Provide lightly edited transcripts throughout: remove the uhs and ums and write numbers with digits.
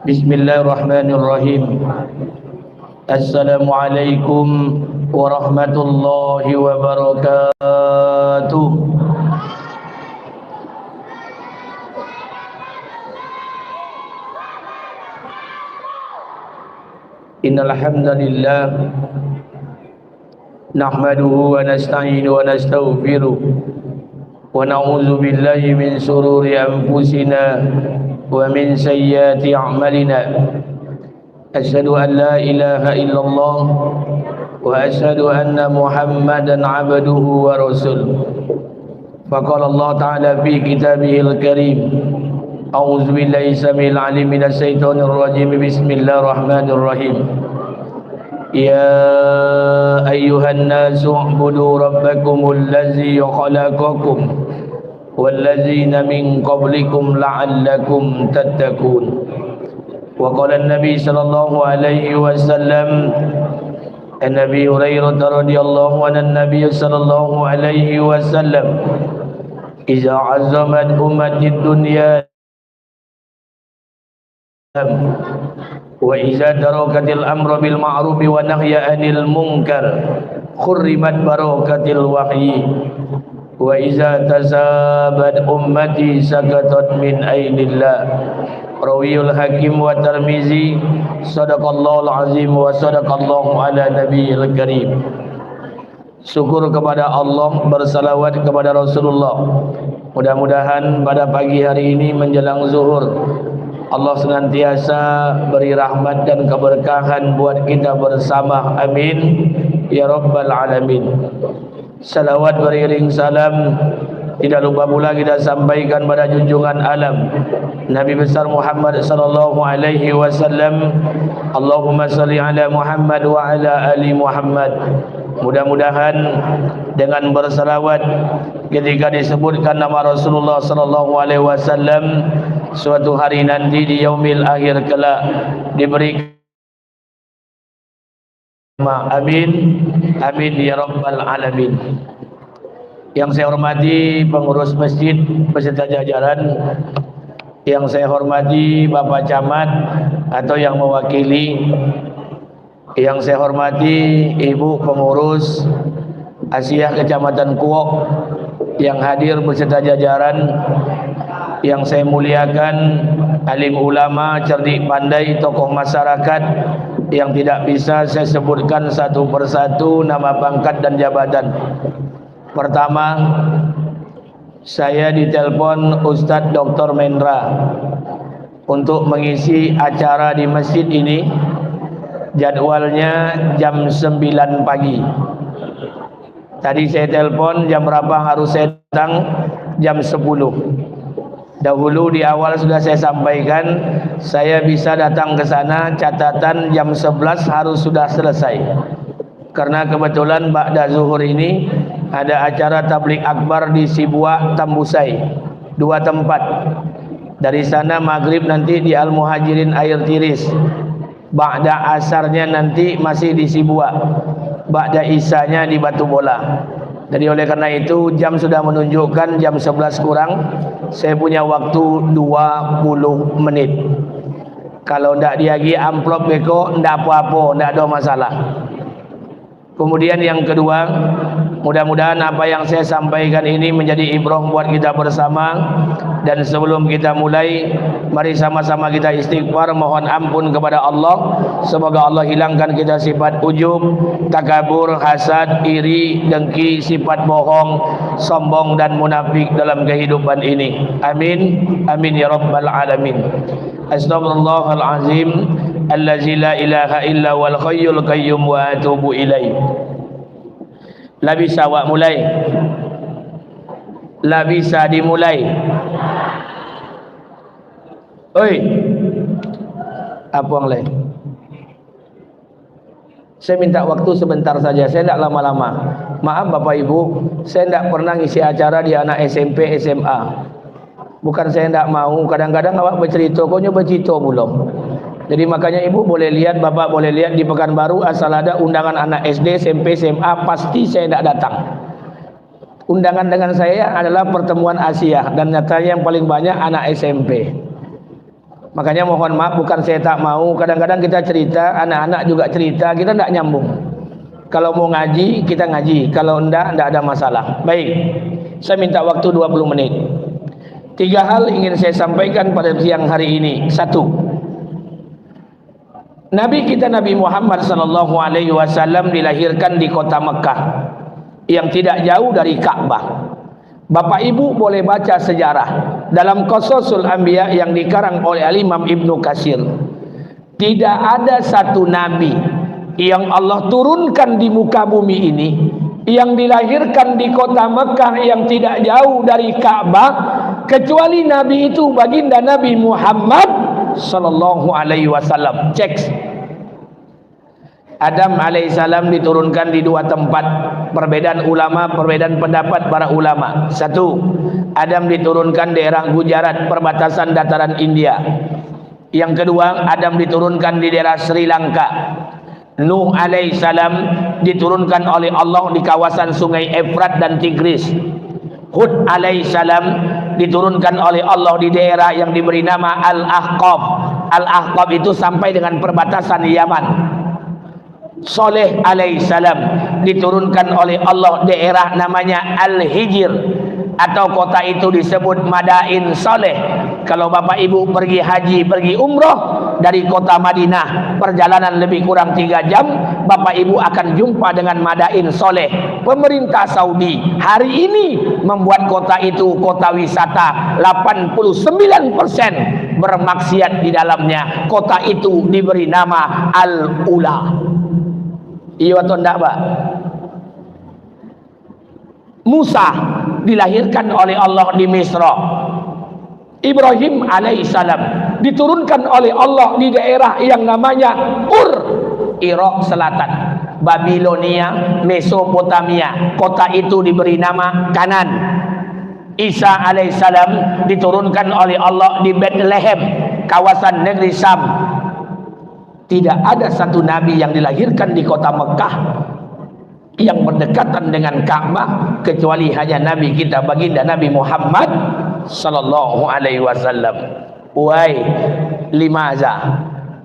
Bismillahirrahmanirrahim. Assalamualaikum warahmatullahi wabarakatuh. Innal hamdalillah nahmaduhu wa nasta'inuhu wa nastaghfiruh wa na'udzu billahi min shururi anfusina wa min sayyiati a'malina. Asyhadu an la ilaha illallah wa asyhadu anna Muhammadan 'abduhu wa rasuluh. Faqala Allah Ta'ala fi kitabihil karim. A'udzu billahi samil 'alim minasy syaithanir rajim. Bismillahirrahmanirrahim. Ya ayyuhan nasu u'budu rabbakumul ladzi khalaqakum walladzina min qablikum la'allakum tattaqun. Wa qala an-nabi sallallahu alaihi wasallam an Abi Hurairah radhiyallahu anhu an-nabiy sallallahu alaihi wasallam idza 'azzamat ummatid dunya wa idza darakatil amru bil ma'ruf wa nahya 'anil munkar khurrimat barakatil wahyi wa idza tasabat ummati sakatat min ainillah. Rawiyul Hakim wa Tirmizi. Sadaqallahul azim wa sadaqallahu ala nabiyil karim. Syukur kepada Allah, bersalawat kepada Rasulullah. Mudah-mudahan pada pagi hari ini menjelang zuhur Allah senantiasa beri rahmat dan keberkahan buat kita bersama. Amin ya rabbal alamin. Salawat beriring salam tidak lupa pula kita sampaikan pada junjungan alam Nabi besar Muhammad sallallahu alaihi wasallam. Allahumma salli ala Muhammad wa ala ali Muhammad. Mudah-mudahan dengan bersalawat ketika disebutkan nama Rasulullah sallallahu alaihi wasallam, suatu hari nanti di yaumil akhir kelak diberi. Amin amin ya rabbal alamin. Yang saya hormati pengurus masjid beserta jajaran, yang saya hormati Bapak Camat atau yang mewakili, yang saya hormati Ibu pengurus Asia Kecamatan Kuok yang hadir beserta jajaran, yang saya muliakan alim ulama, cerdik pandai, tokoh masyarakat yang tidak bisa saya sebutkan satu persatu nama, pangkat dan jabatan. Pertama, saya ditelepon Ustadz Dr. Mendra untuk mengisi acara di masjid ini. Jadwalnya jam 9 pagi. Tadi saya telepon jam berapa harus saya datang, jam 10. Dahulu di awal sudah saya sampaikan saya bisa datang ke sana, catatan jam 11 harus sudah selesai. Karena kebetulan ba'da zuhur ini ada acara tabligh akbar di Sibuak Tambusai, 2 tempat. Dari sana maghrib nanti di Al Muhajirin Air Tiris, ba'da asarnya nanti masih di Sibuak, ba'da isanya di Batu Bola. Jadi oleh karena itu jam sudah menunjukkan jam 11 kurang. Saya punya waktu 20 menit. Kalau ndak diagi amplop beko ndak apa-apa, ndak ada masalah. Kemudian yang kedua, mudah-mudahan apa yang saya sampaikan ini menjadi ibrah buat kita bersama. Dan sebelum kita mulai, mari sama-sama kita istighfar, mohon ampun kepada Allah. Semoga Allah hilangkan kita sifat ujub, takabur, hasad, iri, dengki, sifat bohong, sombong dan munafik dalam kehidupan ini. Amin amin ya rabbal alamin. Astaghfirullahalazim allazi la ilaha illa wal hayyul qayyum wa atubu ilaih. La bisa awak mulai? La bisa dimulai? Oi, apa yang lain? Saya minta waktu sebentar saja, saya tidak lama-lama. Maaf Bapak Ibu, saya tidak pernah ngisi acara di anak SMP, SMA. Bukan saya tidak mau, kadang-kadang awak bercerita, kau nyoba bercerita belum. Jadi makanya ibu boleh lihat, bapak boleh lihat di Pekanbaru asal ada undangan anak SD, SMP, SMA pasti saya tidak datang. Undangan dengan saya adalah pertemuan Asia dan nyatanya yang paling banyak anak SMP. Makanya mohon maaf, bukan saya tak mau, kadang-kadang kita cerita, anak-anak juga cerita, kita tidak nyambung. Kalau mau ngaji, kita ngaji. Kalau tidak ada masalah. Baik, saya minta waktu 20 menit. 3 hal ingin saya sampaikan pada siang hari ini. 1, Nabi kita Nabi Muhammad SAW dilahirkan di kota Mekah yang tidak jauh dari Ka'bah. Bapak Ibu boleh baca sejarah dalam Qasasul Anbiya yang dikarang oleh Al-Imam Ibnu Katsir. Tidak ada satu nabi yang Allah turunkan di muka bumi ini yang dilahirkan di kota Mekah yang tidak jauh dari Ka'bah kecuali nabi itu baginda Nabi Muhammad sallallahu alaihi wasallam. Cek. Adam alaihissalam diturunkan di 2 tempat. Perbedaan ulama, perbedaan pendapat para ulama. 1, Adam diturunkan daerah Gujarat, perbatasan dataran India. Yang kedua, Adam diturunkan di daerah Sri Lanka. Nuh alaihissalam diturunkan oleh Allah di kawasan sungai Efrat dan Tigris. Hud alaihissalam diturunkan oleh Allah di daerah yang diberi nama Al-Ahqaf. Al-Ahqaf itu sampai dengan perbatasan Yaman. Soleh alaihissalam diturunkan oleh Allah daerah namanya Al-Hijr, atau kota itu disebut Madain Soleh. Kalau Bapak Ibu pergi haji, pergi umroh dari kota Madinah, perjalanan lebih kurang 3 jam, Bapak Ibu akan jumpa dengan Madain Soleh. Pemerintah Saudi hari ini membuat kota itu kota wisata. 89% bermaksiat di dalamnya. Kota itu diberi nama Al-Ula. Iya atau enggak, Pak? Musa dilahirkan oleh Allah di Misra. Ibrahim alaihissalam diturunkan oleh Allah di daerah yang namanya Ur, Irak Selatan, Babilonia, Mesopotamia. Kota itu diberi nama Kanan. Isa alaihissalam diturunkan oleh Allah di Bethlehem, kawasan negeri Sam. Tidak ada satu nabi yang dilahirkan di kota Mekah yang berdekatan dengan Ka'bah kecuali hanya nabi kita baginda Nabi Muhammad sallallahu alaihi wasallam. Wahai limaza,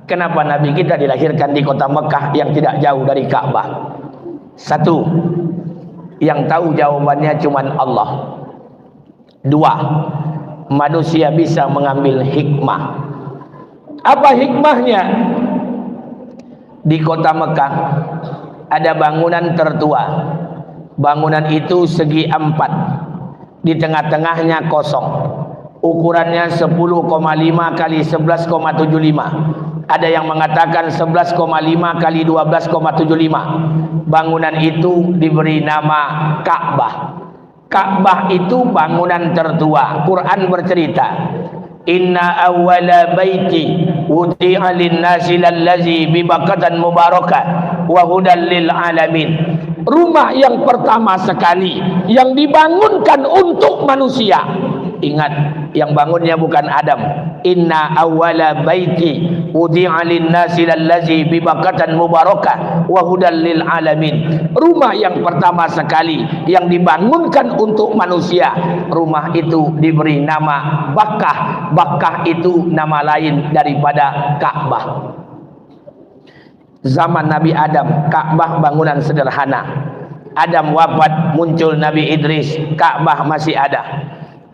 kenapa nabi kita dilahirkan di kota Mekah yang tidak jauh dari Ka'bah? 1, yang tahu jawabannya cuma Allah. 2, manusia bisa mengambil hikmah. Apa hikmahnya? Di kota Mekah ada bangunan tertua. Bangunan itu segi 4. Di tengah-tengahnya kosong. Ukurannya 10,5 kali 11,75. Ada yang mengatakan 11,5 kali 12,75. Bangunan itu diberi nama Ka'bah. Ka'bah itu bangunan tertua. Quran bercerita, Inna awwala baiti wudi'a lin-nasi lallazi bi Bakkatan mubarakah wa hudan lil alamin. Rumah yang pertama sekali yang dibangunkan untuk manusia. Ingat, yang bangunnya bukan Adam. Inna awwala baiti wudi'a lin-nasi lallazi bi Bakkatan mubarakah wa hudan lil alamin. Rumah yang pertama sekali yang dibangunkan untuk manusia, rumah itu diberi nama Bakkah. Bakkah itu nama lain daripada Ka'bah. Zaman Nabi Adam, Ka'bah bangunan sederhana. Adam wafat, muncul Nabi Idris, Ka'bah masih ada.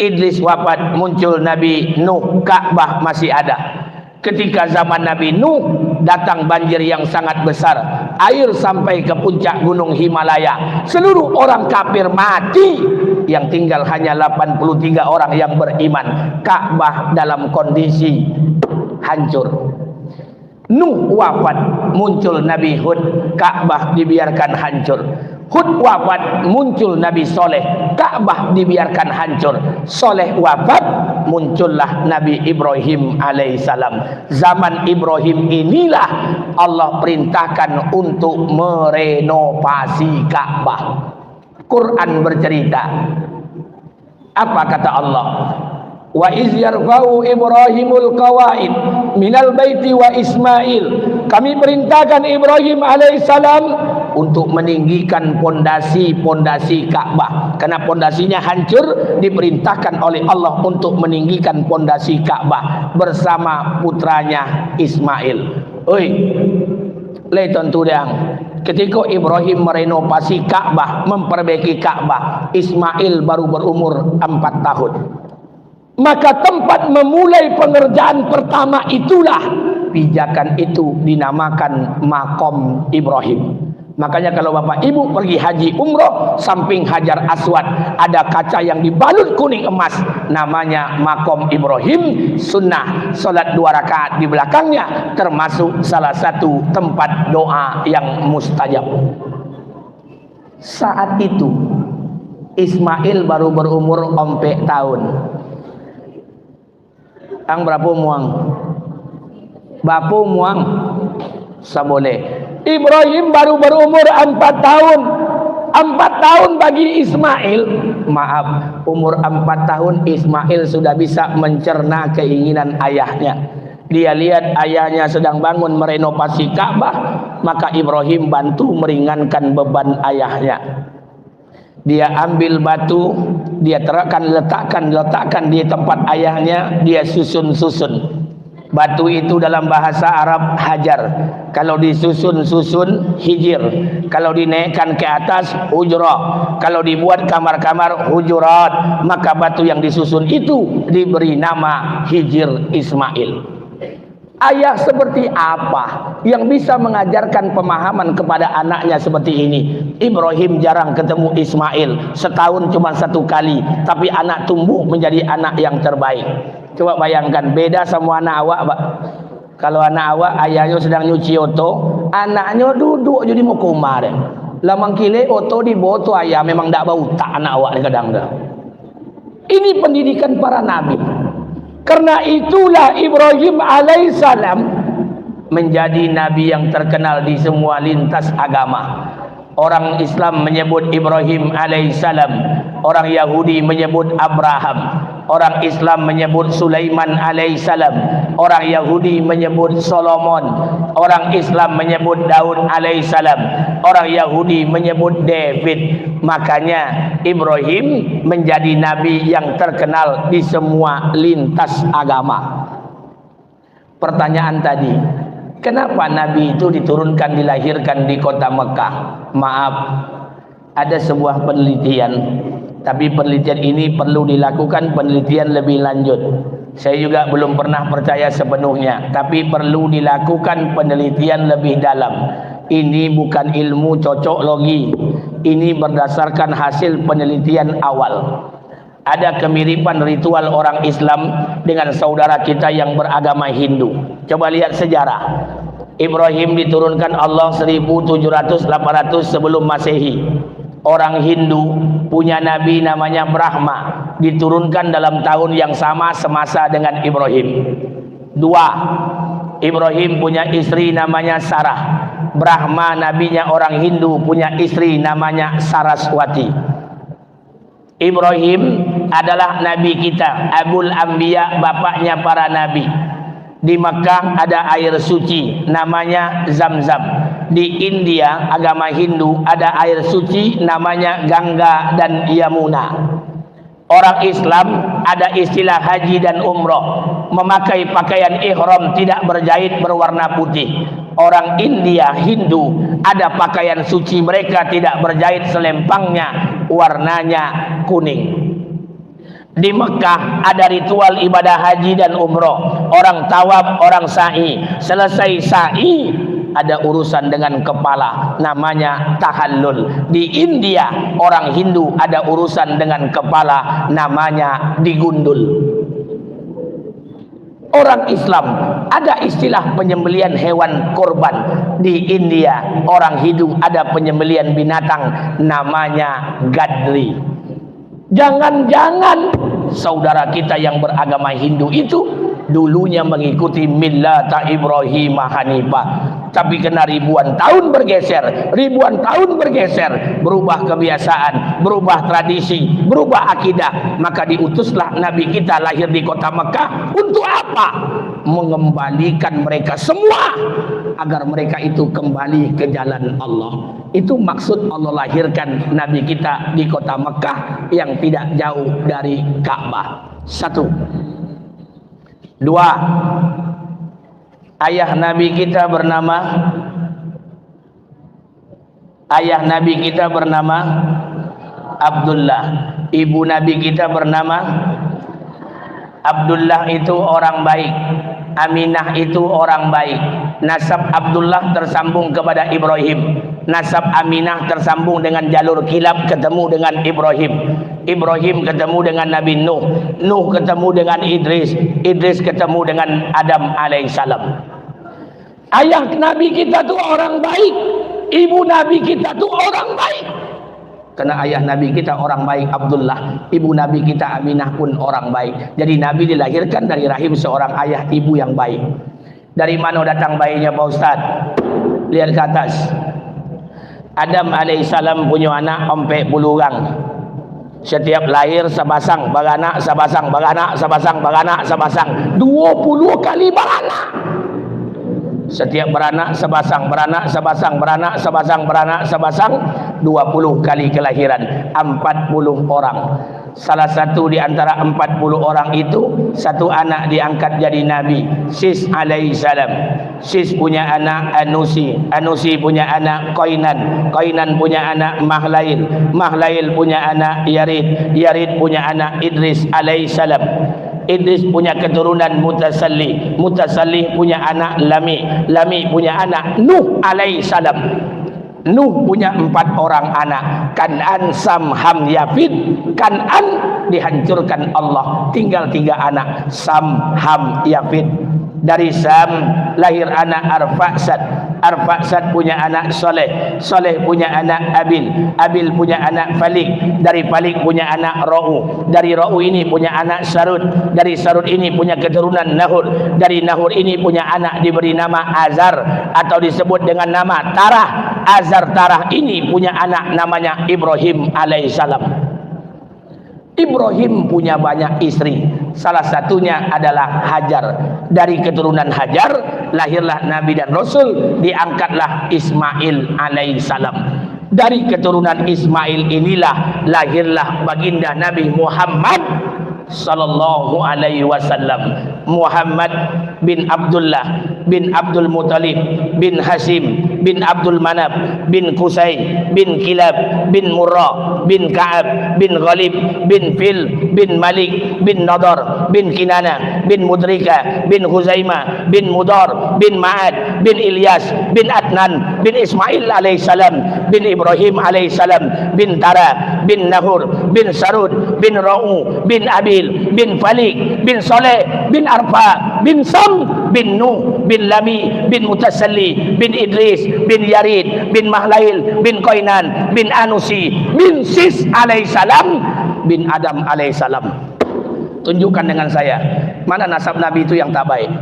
Idris wafat, muncul Nabi Nuh, Ka'bah masih ada. Ketika zaman Nabi Nuh, datang banjir yang sangat besar. Air sampai ke puncak gunung Himalaya. Seluruh orang kafir mati. Yang tinggal hanya 83 orang yang beriman. Ka'bah dalam kondisi hancur. Nuh wafat, muncul Nabi Hud, Ka'bah dibiarkan hancur. Hud wafat, muncul Nabi Soleh, Ka'bah dibiarkan hancur. Soleh wafat, muncullah Nabi Ibrahim alaihissalam. Zaman Ibrahim inilah Allah perintahkan untuk merenovasi Ka'bah. Quran bercerita, apa kata Allah? Wa iz yarfa'u Ibrahimul qawaid minal baiti wa Ismail. Kami perintahkan Ibrahim alaihissalam untuk meninggikan pondasi Ka'bah. Karena pondasinya hancur, diperintahkan oleh Allah untuk meninggikan pondasi Ka'bah bersama putranya Ismail. Oi, le tentu dang. Ketika Ibrahim merenovasi Ka'bah, memperbaiki Ka'bah, Ismail baru berumur 4 tahun. Maka tempat memulai pengerjaan pertama itulah pijakan itu dinamakan Maqam Ibrahim. Makanya kalau Bapak Ibu pergi haji umroh, samping Hajar Aswad ada kaca yang dibalut kuning emas, namanya Maqam Ibrahim. Sunnah salat 2 rakaat di belakangnya, termasuk salah satu tempat doa yang mustajab. Saat itu Ismail baru berumur 4 tahun. Ang berapa muang? Bapu muang sabole. Ibrahim baru berumur 4 tahun. 4 tahun bagi Ismail, maaf, umur 4 tahun Ismail sudah bisa mencerna keinginan ayahnya. Dia lihat ayahnya sedang bangun merenovasi Ka'bah, maka Ibrahim bantu meringankan beban ayahnya. Dia ambil batu, dia letakkan di tempat ayahnya, dia susun. Batu itu dalam bahasa Arab hajar. Kalau disusun-susun hijir. Kalau dinaikkan ke atas hujrah. Kalau dibuat kamar-kamar hujurat, maka batu yang disusun itu diberi nama Hijir Ismail. Ayah seperti apa yang bisa mengajarkan pemahaman kepada anaknya seperti ini? Ibrahim jarang ketemu Ismail, setahun cuma 1 kali, tapi anak tumbuh menjadi anak yang terbaik. Coba bayangkan, beda sama anak awak, Pak. Kalau anak awak ayahnya sedang nyuci oto, anaknya duduk jadi mau kumar. Lamang kile oto di boto ayah memang tak bau tak anak awak kadang dah. Ini pendidikan para nabi. Karena itulah Ibrahim alaihissalam menjadi nabi yang terkenal di semua lintas agama. Orang Islam menyebut Ibrahim alaihissalam, orang Yahudi menyebut Abraham, orang Islam menyebut Sulaiman alaihissalam, orang Yahudi menyebut Solomon, orang Islam menyebut Daud alaihissalam, orang Yahudi menyebut David. Makanya Ibrahim menjadi nabi yang terkenal di semua lintas agama. Pertanyaan tadi, kenapa nabi itu diturunkan, dilahirkan di kota Mekah? Maaf, ada sebuah penelitian, tapi penelitian ini perlu dilakukan penelitian lebih lanjut. Saya juga belum pernah percaya sepenuhnya, tapi perlu dilakukan penelitian lebih dalam. Ini bukan ilmu cocok logi, ini berdasarkan hasil penelitian awal. Ada kemiripan ritual orang Islam dengan saudara kita yang beragama Hindu. Coba lihat sejarah. Ibrahim diturunkan Allah 1700-800 sebelum Masehi. Orang Hindu punya nabi namanya Brahma, diturunkan dalam tahun yang sama semasa dengan Ibrahim. 2. Ibrahim punya istri namanya Sarah. Brahma nabinya orang Hindu punya istri namanya Saraswati. Ibrahim adalah nabi kita, Abul Anbiya, bapaknya para nabi. Di Makkah ada air suci namanya Zamzam. Di India agama Hindu ada air suci namanya Gangga dan Yamuna. Orang Islam ada istilah haji dan umroh, memakai pakaian ihram tidak berjahit berwarna putih. Orang India Hindu ada pakaian suci mereka tidak berjahit, selempangnya warnanya kuning. Di Mekah ada ritual ibadah haji dan umroh. Orang tawaf, orang sa'i. Selesai sa'i ada urusan dengan kepala, namanya tahallul. Di India orang Hindu ada urusan dengan kepala, namanya digundul. Orang Islam ada istilah penyembelian hewan korban. Di India orang Hindu ada penyembelian binatang, namanya gadri. Jangan-jangan saudara kita yang beragama Hindu itu dulunya mengikuti millata Ibrahim Hanifah, tapi kena ribuan tahun bergeser, berubah kebiasaan, berubah tradisi, berubah akidah, maka diutuslah Nabi kita lahir di kota Mekah. Untuk apa? Mengembalikan mereka semua agar mereka itu kembali ke jalan Allah. Itu maksud Allah lahirkan Nabi kita di kota Mekah yang tidak jauh dari Ka'bah. Satu. Dua, ayah Nabi kita bernama Abdullah. Ibu Nabi kita bernama Abdullah. Itu orang baik, Aminah itu orang baik. Nasab Abdullah tersambung kepada Ibrahim, nasab Aminah tersambung dengan jalur kilab, ketemu dengan Ibrahim. Ibrahim ketemu dengan Nabi Nuh, Nuh ketemu dengan Idris, Idris ketemu dengan Adam alaihissalam. Ayah Nabi kita tuh orang baik, ibu Nabi kita tuh orang baik. Karena ayah Nabi kita orang baik Abdullah, ibu Nabi kita Aminah pun orang baik. Jadi Nabi dilahirkan dari rahim seorang ayah ibu yang baik. Dari mana datang bayinya Pak Ustaz? Lihat ke atas. Adam alaihissalam punya anak sampai 10 orang. Setiap lahir sebasang beranak, sebasang beranak, sebasang beranak, sebasang 20 kali beranak. Setiap beranak sebasang, beranak sebasang, beranak sebasang, beranak sebasang 20 kali kelahiran, 40 orang. Salah satu di antara 40 orang itu, satu anak diangkat jadi Nabi, Sis alaihissalam. Sis punya anak Anusi, Anusi punya anak Qainan, Qainan punya anak Mahlail, Mahlail punya anak Yarid, Yarid punya anak Idris alaihissalam. Idris punya keturunan Mutasalli, Mutasalli punya anak Lami, Lami punya anak Nuh alaihissalam. Nuh punya 4 orang anak, Kan'an, Sam, Ham, Yafid. Kan'an dihancurkan Allah, tinggal 3 anak, Sam, Ham, Yafid. Dari Sam lahir anak Arfaksad, Arfaksad punya anak Soleh, Soleh punya anak Abil, Abil punya anak Falik, dari Falik punya anak Ra'u, dari Ra'u ini punya anak Sarud, dari Sarud ini punya keturunan Nahur, dari Nahur ini punya anak diberi nama Azar atau disebut dengan nama Tarah. Azar Tarah ini punya anak namanya Ibrahim alaihissalam. Ibrahim punya banyak istri, salah satunya adalah Hajar. Dari keturunan Hajar lahirlah Nabi dan Rasul, diangkatlah Ismail alaihissalam. Dari keturunan Ismail inilah lahirlah baginda Nabi Muhammad sallallahu alaihi wasallam. Muhammad bin Abdullah bin Abdul Muttalib bin Hashim bin Abdul Manaf bin Qusay bin Kilab bin Murrah bin Ka'ab bin Ghalib bin Fil bin Malik bin Nadar bin Kinana bin Mudrika bin Huzaimah bin Mudar bin Ma'ad bin Ilyas bin Adnan bin Ismail alaihissalam bin Ibrahim alaihissalam bin Tara bin Nahur bin Sarud bin Ra'u bin Abil bin Falik bin Soleh bin Arfa bin Sam bin Nuh bin Lami bin Mutasalli bin Idris bin Yarid bin Mahlail bin Qainan bin Anusi bin Sis alaihissalam bin Adam alaihissalam. Tunjukkan dengan saya mana nasab Nabi itu yang tak baik.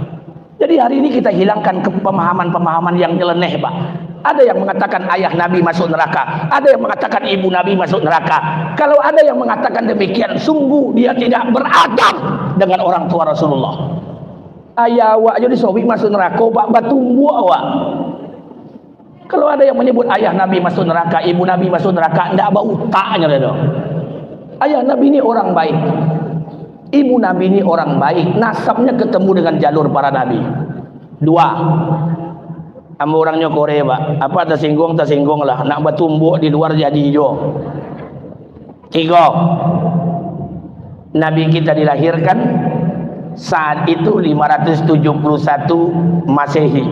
Jadi hari ini kita hilangkan pemahaman-pemahaman yang nyeleneh, Pak. Ada yang mengatakan ayah Nabi masuk neraka, ada yang mengatakan ibu Nabi masuk neraka. Kalau ada yang mengatakan demikian, sungguh dia tidak beradab dengan orang tua Rasulullah. Ayah awak jadi sobi masuk neraka, Pak, batumbu awak. Kalau ada yang menyebut ayah Nabi masuk neraka, ibu Nabi masuk neraka, tidak ada utaknya dia. Ayah Nabi ini orang baik, ibu Nabi ini orang baik, nasabnya ketemu dengan jalur para Nabi. 2, sama orangnya Korea, Pak. Apa tersinggung lah. Nak bertumbuk di luar jadi hijau. 3, Nabi kita dilahirkan saat itu 571 Masehi.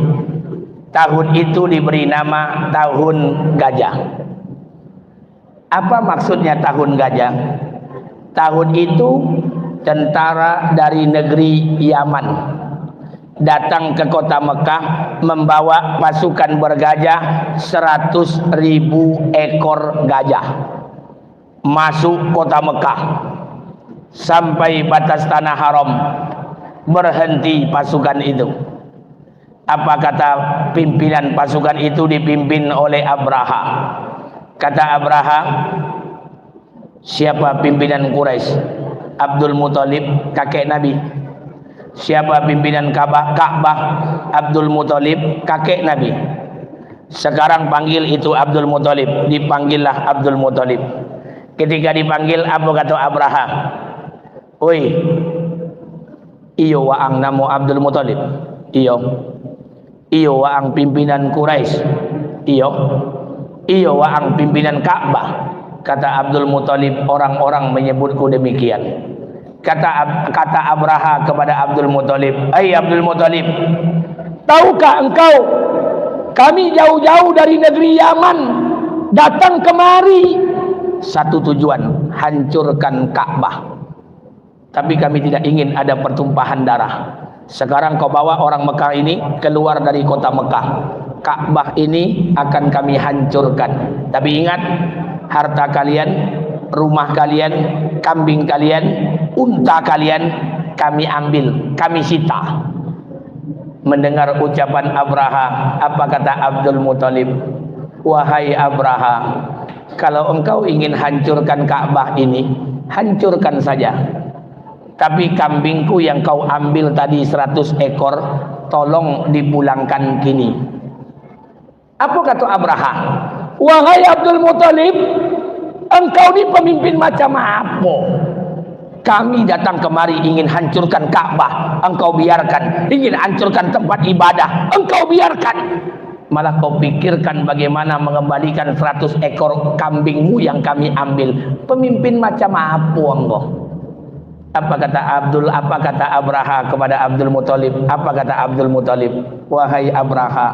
Tahun itu diberi nama tahun gajah. Apa maksudnya tahun gajah? Tahun itu tentara dari negeri Yaman datang ke kota Mekah membawa pasukan bergajah 100.000 ekor gajah masuk kota Mekah sampai batas tanah haram. berhenti pasukan itu. Apa kata pimpinan pasukan itu? Dipimpin oleh Abraha. Kata Abraha, siapa pimpinan Quraisy? Abdul Muthalib, kakek Nabi. Siapa pimpinan Ka'bah? Abdul Muthalib, kakek Nabi. Sekarang panggil itu Abdul Muthalib. Dipanggillah Abdul Muthalib. Ketika dipanggil, apa kata Abraha? Oi, iyo waang namo Abdul Muthalib. Iyo waang pimpinan Quraisy. Iyo waang pimpinan Ka'bah. Kata Abdul Muthalib, orang-orang menyebutku demikian. Kata Abraha kepada Abdul Muthalib, "Hai Abdul Muthalib, tahukah engkau kami jauh-jauh dari negeri Yaman datang kemari satu tujuan, hancurkan Ka'bah. Tapi kami tidak ingin ada pertumpahan darah. Sekarang kau bawa orang Mekah ini keluar dari kota Mekah. Ka'bah ini akan kami hancurkan. Tapi ingat, harta kalian, rumah kalian, kambing kalian, unta kalian kami ambil, kami sita." Mendengar ucapan Abraha, apa kata Abdul Muthalib? "Wahai Abraha, kalau engkau ingin hancurkan Ka'bah ini, hancurkan saja. Tapi kambingku yang kau ambil tadi 100 ekor, tolong dipulangkan kini." Apa kata Abraha? "Wahai Abdul Muthalib, engkau ini pemimpin macam apa? Kami datang kemari ingin hancurkan Ka'bah, engkau biarkan. Ingin hancurkan tempat ibadah, engkau biarkan. Malah kau pikirkan bagaimana mengembalikan 100 ekor kambingmu yang kami ambil. Pemimpin macam apa engkau?" Apa kata Abraha kepada Abdul Muthalib? Apa kata Abdul Muthalib? "Wahai Abraha,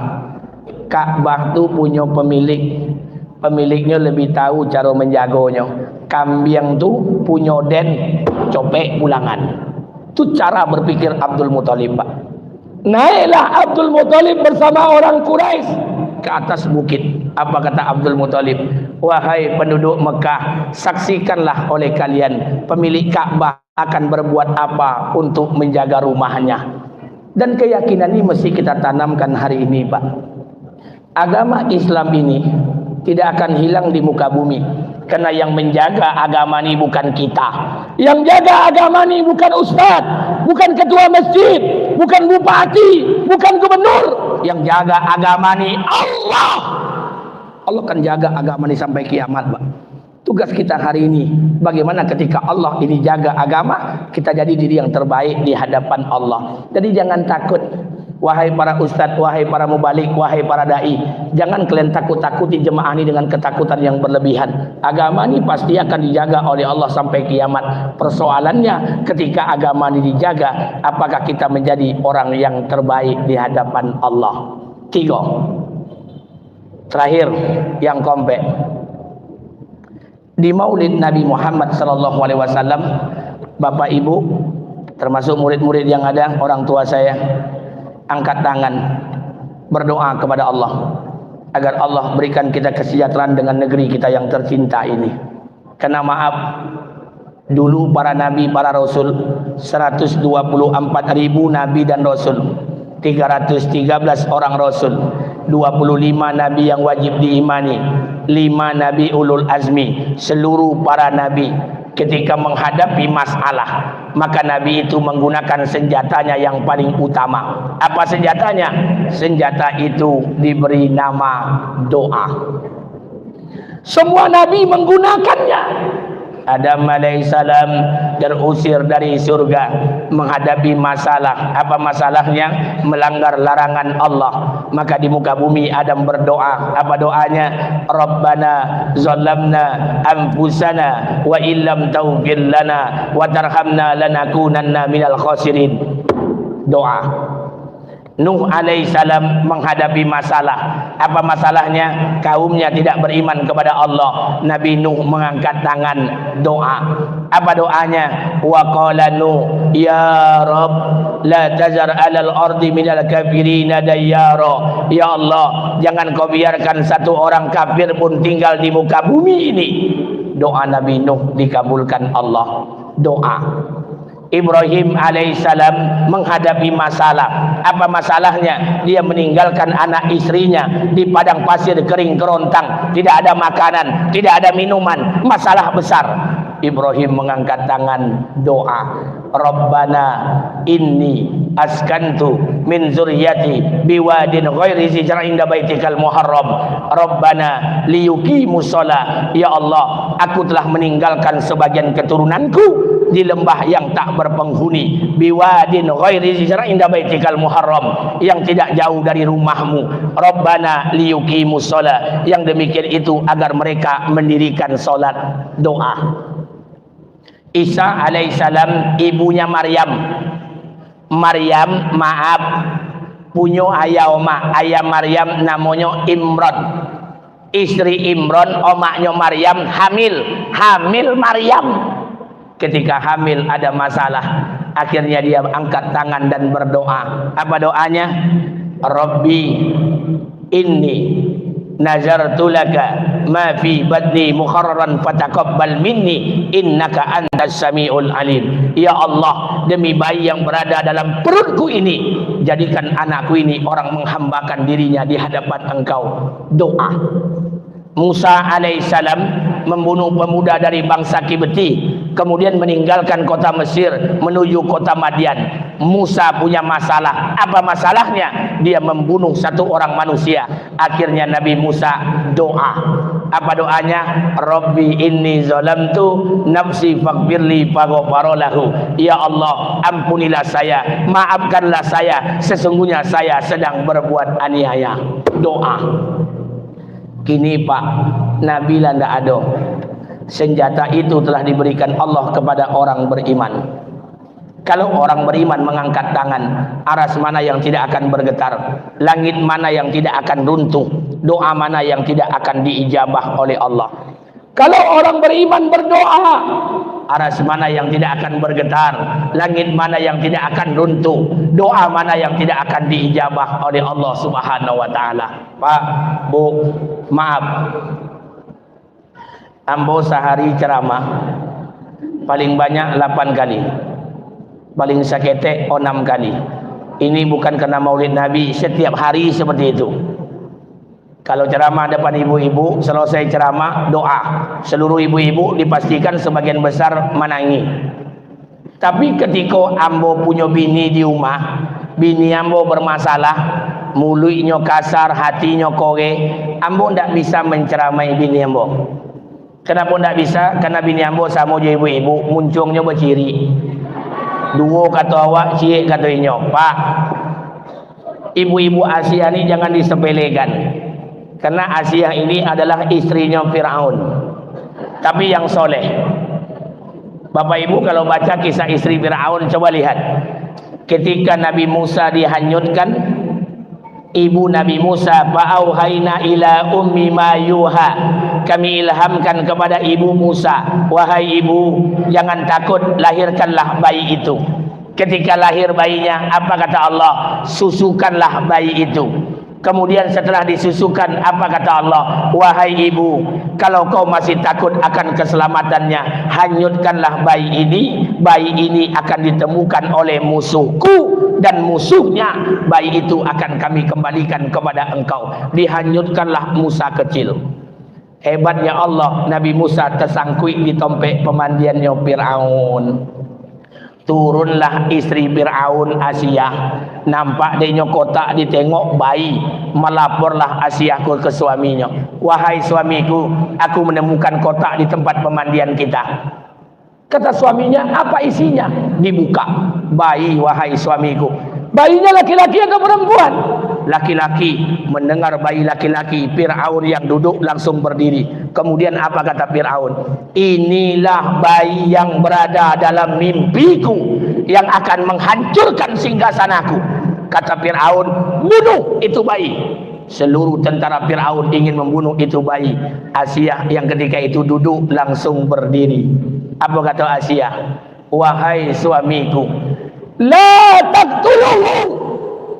Ka'bah itu punya pemilik. Pemiliknya lebih tahu cara menjaganya. Kambing itu punya den, copek pulangan." Itu cara berpikir Abdul Muthalib, Pak. Naiklah Abdul Muthalib bersama orang Quraisy ke atas bukit. Apa kata Abdul Muthalib? "Wahai penduduk Mekah, saksikanlah oleh kalian pemilik Ka'bah akan berbuat apa untuk menjaga rumahnya." Dan keyakinan ini mesti kita tanamkan hari ini, Pak. Agama Islam ini tidak akan hilang di muka bumi, karena yang menjaga agama ini bukan kita. Yang jaga agama ini bukan ustaz, bukan ketua masjid, bukan bupati, bukan gubernur. Yang jaga agama ini Allah. Allah akan jaga agama ini sampai kiamat, Pak. Tugas kita hari ini, bagaimana ketika Allah ini jaga agama, kita jadi diri yang terbaik di hadapan Allah. Jadi jangan takut. Wahai para ustadz, wahai para mubalik, wahai para da'i, jangan kalian takut-takuti jemaah ini dengan ketakutan yang berlebihan. Agama ini pasti akan dijaga oleh Allah sampai kiamat. Persoalannya ketika agama ini dijaga, apakah kita menjadi orang yang terbaik di hadapan Allah? 3. Terakhir yang kompak. Di Maulid Nabi Muhammad SAW, Bapak Ibu, termasuk murid-murid yang ada, orang tua saya, angkat tangan berdoa kepada Allah agar Allah berikan kita kesejahteraan dengan negeri kita yang tercinta ini. Karena maaf, dulu para nabi, para rasul, 124.000 nabi dan rasul, 313 orang rasul, 25 nabi yang wajib diimani, 5 nabi ulul azmi. Seluruh para nabi ketika menghadapi masalah, maka nabi itu menggunakan senjatanya yang paling utama. Apa senjatanya? Senjata itu diberi nama doa. Semua nabi menggunakannya. Adam alaihissalam terusir dari surga menghadapi masalah. Apa masalahnya? Melanggar larangan Allah. Maka di muka bumi Adam berdoa. Apa doanya? Rabbana zalamna anfusana wa illam taghfir lana wa tarhamna lanakunanna minal khasirin. Doa. Nuh alaihissalam menghadapi masalah. Apa masalahnya? Kaumnya tidak beriman kepada Allah. Nabi Nuh mengangkat tangan doa. Apa doanya? Wa qala Nuh, ya Rabb, la tazar alal ardi minal kafirina dayyara. Ya Allah, jangan kau biarkan satu orang kafir pun tinggal di muka bumi ini. Doa Nabi Nuh dikabulkan Allah. Doa. Ibrahim alaihissalam menghadapi masalah. Apa masalahnya? Dia meninggalkan anak istrinya di padang pasir kering kerontang, tidak ada makanan, tidak ada minuman, masalah besar. Ibrahim mengangkat tangan doa, Rabbana inni askantu min zuriyati biwadin ghairi zi zar'in inda baitikal muharram Rabbana liyuqimus shalah. Ya Allah, aku telah meninggalkan sebagian keturunanku di lembah yang tak berpenghuni, biwadin ghairi zi zar'in inda baitikal muharram, yang tidak jauh dari rumahmu. Rabbana liyuqimus shalah, yang demikian itu agar mereka mendirikan salat. Doa. Isa alaihissalam ibunya Maryam. Maryam maaf punya ayah Maryam namanya Imran. Istri Imran omaknya Maryam hamil Maryam. Ketika hamil ada masalah, akhirnya dia angkat tangan dan berdoa. Apa doanya? Rabbi inni nazartu laka ma fi badni muharraran fataqabbal minni innaka antas samiul alim. Ya Allah, demi bayi yang berada dalam perutku ini, jadikan anakku ini orang menghambakan dirinya di hadapan Engkau. Doa. Musa alaihissalam membunuh pemuda dari bangsa Kibti, kemudian meninggalkan kota Mesir menuju kota Madian. Musa punya masalah. Apa masalahnya? Dia membunuh satu orang manusia. Akhirnya Nabi Musa doa. Apa doanya? Rabbi inni zalamtu nafsi faghfirli faghfara lahu. Ya Allah, ampunilah saya, maafkanlah saya, sesungguhnya saya sedang berbuat aniaya. Doa. Kini Pak, Nabi lah ndak ada. Senjata itu telah diberikan Allah kepada orang beriman. Kalau orang beriman mengangkat tangan, aras mana yang tidak akan bergetar, langit mana yang tidak akan runtuh, doa mana yang tidak akan diijabah oleh Allah. Kalau orang beriman berdoa, aras mana yang tidak akan bergetar, langit mana yang tidak akan runtuh, doa mana yang tidak akan diijabah oleh Allah Subhanahu wa taala. Pak, Bu, maaf. Ambo sehari ceramah paling banyak 8 kali. Paling sakete 6 kali. Ini bukan karena Maulid Nabi, setiap hari seperti itu. Kalau ceramah depan ibu-ibu, selesai ceramah doa. Seluruh ibu-ibu dipastikan sebagian besar menangis. Tapi ketika ambo punya bini di rumah, bini ambo bermasalah, mulutnya kasar, hatinya kowe, ambo ndak bisa menceramai bini ambo. Kenapa ndak bisa? Karena bini ambo sama je ibu-ibu, muncungnya berciri. Dua kata awak, cik kata inyo. Pak, ibu-ibu Asia ini jangan disepelekan. Karena Asia ini adalah istrinya Fir'aun, tapi yang soleh. Bapak Ibu kalau baca kisah istri Fir'aun, coba lihat. Ketika Nabi Musa dihanyutkan, ibu Nabi Musa, fa'auhayna ila ummi ma yuha, kami ilhamkan kepada ibu Musa, wahai ibu, jangan takut, lahirkanlah bayi itu. Ketika lahir bayinya, apa kata Allah? Susukanlah bayi itu. Kemudian setelah disusukan, apa kata Allah? Wahai ibu, kalau kau masih takut akan keselamatannya, hanyutkanlah bayi ini. Bayi ini akan ditemukan oleh musuhku, dan musuhnya bayi itu akan kami kembalikan kepada engkau. Dihanyutkanlah Musa kecil. Hebatnya Allah, Nabi Musa tersangkut di tompek pemandiannya Fir'aun. Turunlah istri Fir'aun Asia, nampak dia kotak, ditengok bayi, melaporlah Asia ke suaminya. Wahai suamiku, aku menemukan kotak di tempat pemandian kita. Kata suaminya, apa isinya? Dibuka, bayi. Wahai suamiku, bayinya laki-laki atau perempuan? Laki-laki. Mendengar bayi laki-laki, Fir'aun yang duduk langsung berdiri. Kemudian apa kata Fir'aun? Inilah bayi yang berada dalam mimpiku, yang akan menghancurkan singgasanaku. Kata Fir'aun, bunuh itu bayi. Seluruh tentara Fir'aun ingin membunuh itu bayi. Asia yang ketika itu duduk langsung berdiri. Apa kata Asia? Wahai suamiku, la taqtuluhu,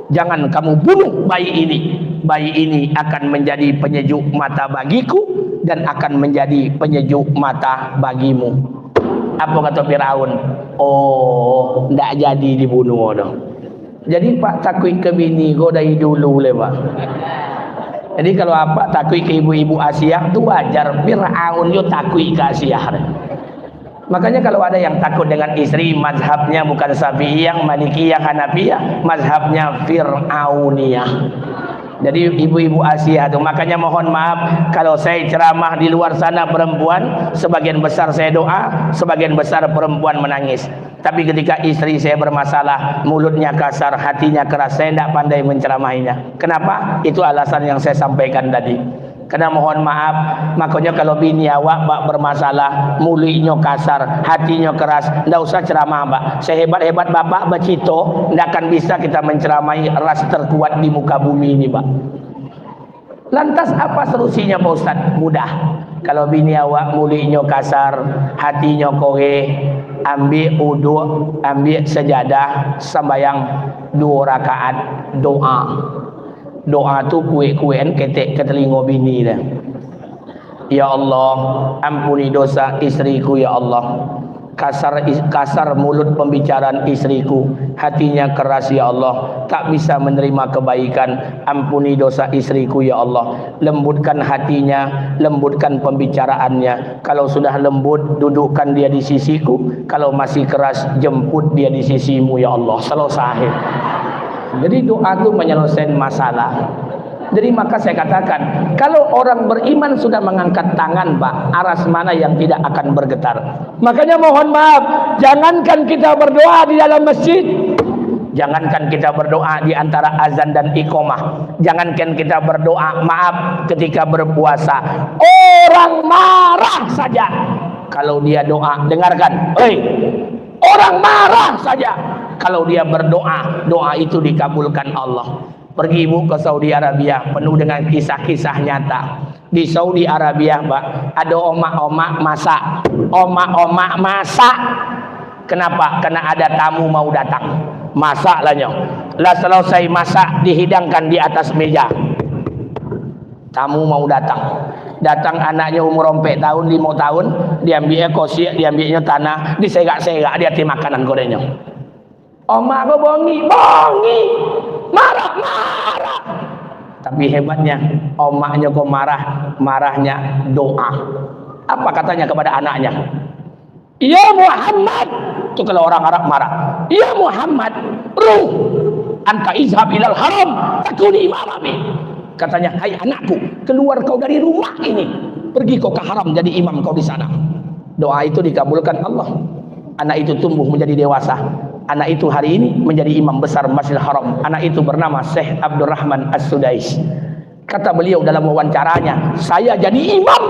jangan kamu bunuh bayi ini. Bayi ini akan menjadi penyejuk mata bagiku dan akan menjadi penyejuk mata bagimu. Apa kata Firaun? Oh, ndak jadi dibunuh dah. Jadi Pak takui ke bini kau dari dulu le Pak. Jadi kalau apa takui ke ibu-ibu Asia tu wajar. Firaun yo takui ke Asia. Makanya kalau ada yang takut dengan istri, mazhabnya bukan Syafi'iyah, Malikiyah, Hanafiyah, mazhabnya Fir'auniyah. Jadi ibu-ibu Asia itu, makanya mohon maaf kalau saya ceramah di luar sana perempuan, sebagian besar saya doa, sebagian besar perempuan menangis. Tapi ketika istri saya bermasalah, mulutnya kasar, hatinya keras, saya tidak pandai menceramahinya. Kenapa? Itu alasan yang saya sampaikan tadi. Karena mohon maaf, makanya kalau bini awak bermasalah, mulutnya kasar, hatinya keras, tidak usah ceramah Mbak. Sehebat-hebat bapak bercito, tidak akan bisa kita menceramahi ras terkuat di muka bumi ini Pak. Lantas apa solusinya Pak Ustaz? Mudah. Kalau bini awak mulutnya kasar, hatinya kowe, ambil wudu, ambil sejadah, sembahyang 2 rakaat doa. Doa tu kue-kuean ketek ke telinga bini dah. Ya Allah, ampuni dosa istriku ya Allah. Kasar mulut pembicaraan istriku, hatinya keras ya Allah, tak bisa menerima kebaikan. Ampuni dosa istriku ya Allah. Lembutkan hatinya, lembutkan pembicaraannya. Kalau sudah lembut, dudukkan dia di sisiku. Kalau masih keras, jemput dia di sisimu ya Allah. Selesai. Jadi doa itu menyelesaikan masalah. Jadi maka saya katakan, kalau orang beriman sudah mengangkat tangan Pak, aras mana yang tidak akan bergetar. Makanya mohon maaf, jangankan kita berdoa di dalam masjid, jangankan kita berdoa di antara azan dan iqamah, jangankan kita berdoa maaf ketika berpuasa, orang marah saja kalau dia doa, dengarkan, orang marah saja kalau dia berdoa, doa itu dikabulkan Allah. Pergi ibu ke Saudi Arabia, penuh dengan kisah-kisah nyata. Di Saudi Arabia Pak, ada omak-omak masak. Omak-omak masak. Kenapa? Karena ada tamu mau datang. Masak lah nyong. Lah selesai masak, dihidangkan di atas meja. Tamu mau datang. Datang anaknya umur 4 tahun, 5 tahun, diambilnya kosiak, diambilnya tanah, disegak-segak, dia ti makanan gorengnya. Omak kau bongi, marah. Tapi hebatnya, omaknya kau marahnya doa. Apa katanya kepada anaknya? Ya Muhammad, itu kalau orang Arab marah. Ya Muhammad, ruh, anta izhab ilal haram, takuni imamami. Katanya, hai anakku, keluar kau dari rumah ini, pergi kau ke haram jadi imam kau di sana. Doa itu dikabulkan Allah. Anak itu tumbuh menjadi dewasa. Anak itu hari ini menjadi imam besar Masjidil Haram. Anak itu bernama Syekh Abdurrahman As-Sudais. Kata beliau dalam wawancaranya, saya jadi imam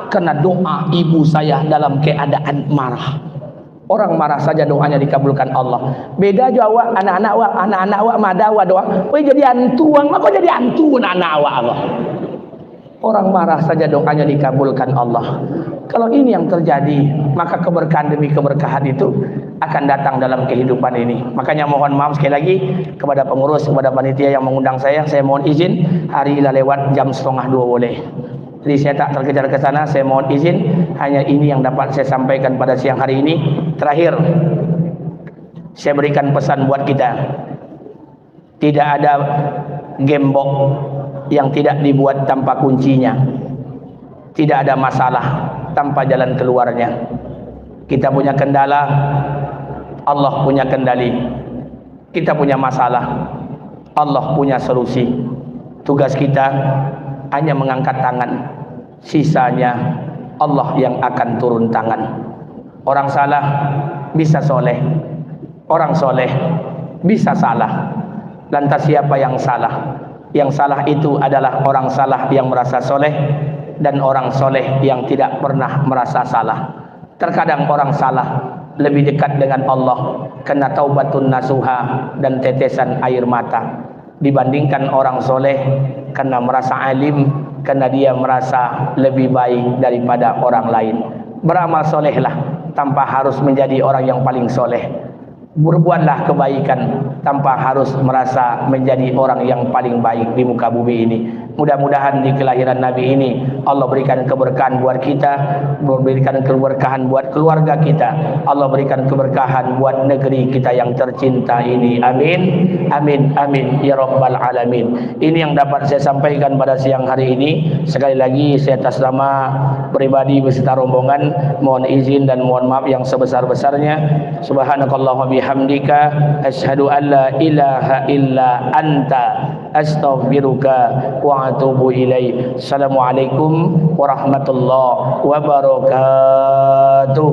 karena doa ibu saya dalam keadaan marah. Orang marah saja doanya dikabulkan Allah. Beda jawab anak-anak awak madawa doa. Oi jadi antuang, kok jadi antu anak awak Allah. Orang marah saja doanya dikabulkan Allah. Kalau ini yang terjadi, maka keberkahan demi keberkahan itu akan datang dalam kehidupan ini. Makanya mohon maaf sekali lagi kepada pengurus, kepada panitia yang mengundang saya mohon izin hari ini lewat jam 1:30 boleh. Jadi saya tak terkejar ke sana, saya mohon izin. Hanya ini yang dapat saya sampaikan pada siang hari ini. Terakhir, saya berikan pesan buat kita. Tidak ada gembok yang tidak dibuat tanpa kuncinya. Tidak ada masalah tanpa jalan keluarnya. Kita punya kendala, Allah punya kendali. Kita punya masalah, Allah punya solusi. Tugas kita hanya mengangkat tangan. Sisanya Allah yang akan turun tangan. Orang salah bisa soleh, orang soleh bisa salah. Lantas siapa yang salah? Yang salah itu adalah orang salah yang merasa soleh dan orang soleh yang tidak pernah merasa salah. Terkadang orang salah lebih dekat dengan Allah karena taubatun nasuha dan tetesan air mata dibandingkan orang soleh karena merasa alim, karena dia merasa lebih baik daripada orang lain. Beramal solehlah tanpa harus menjadi orang yang paling soleh. Berbuatlah kebaikan tanpa harus merasa menjadi orang yang paling baik di muka bumi ini. Mudah-mudahan di kelahiran Nabi ini Allah berikan keberkahan buat kita, berikan keberkahan buat keluarga kita, Allah berikan keberkahan buat negeri kita yang tercinta ini. Amin, amin, amin ya rabbal alamin. Ini yang dapat saya sampaikan pada siang hari ini. Sekali lagi saya atas nama pribadi beserta rombongan mohon izin dan mohon maaf yang sebesar-besarnya. Subhanakallahumma bihamdika asyhadu an la ilaha illa anta astaghfiruka wa atubu ilaik. Assalamualaikum warahmatullahi wabarakatuh.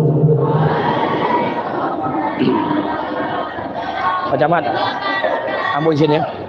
Pak Camat, ambil izin ya.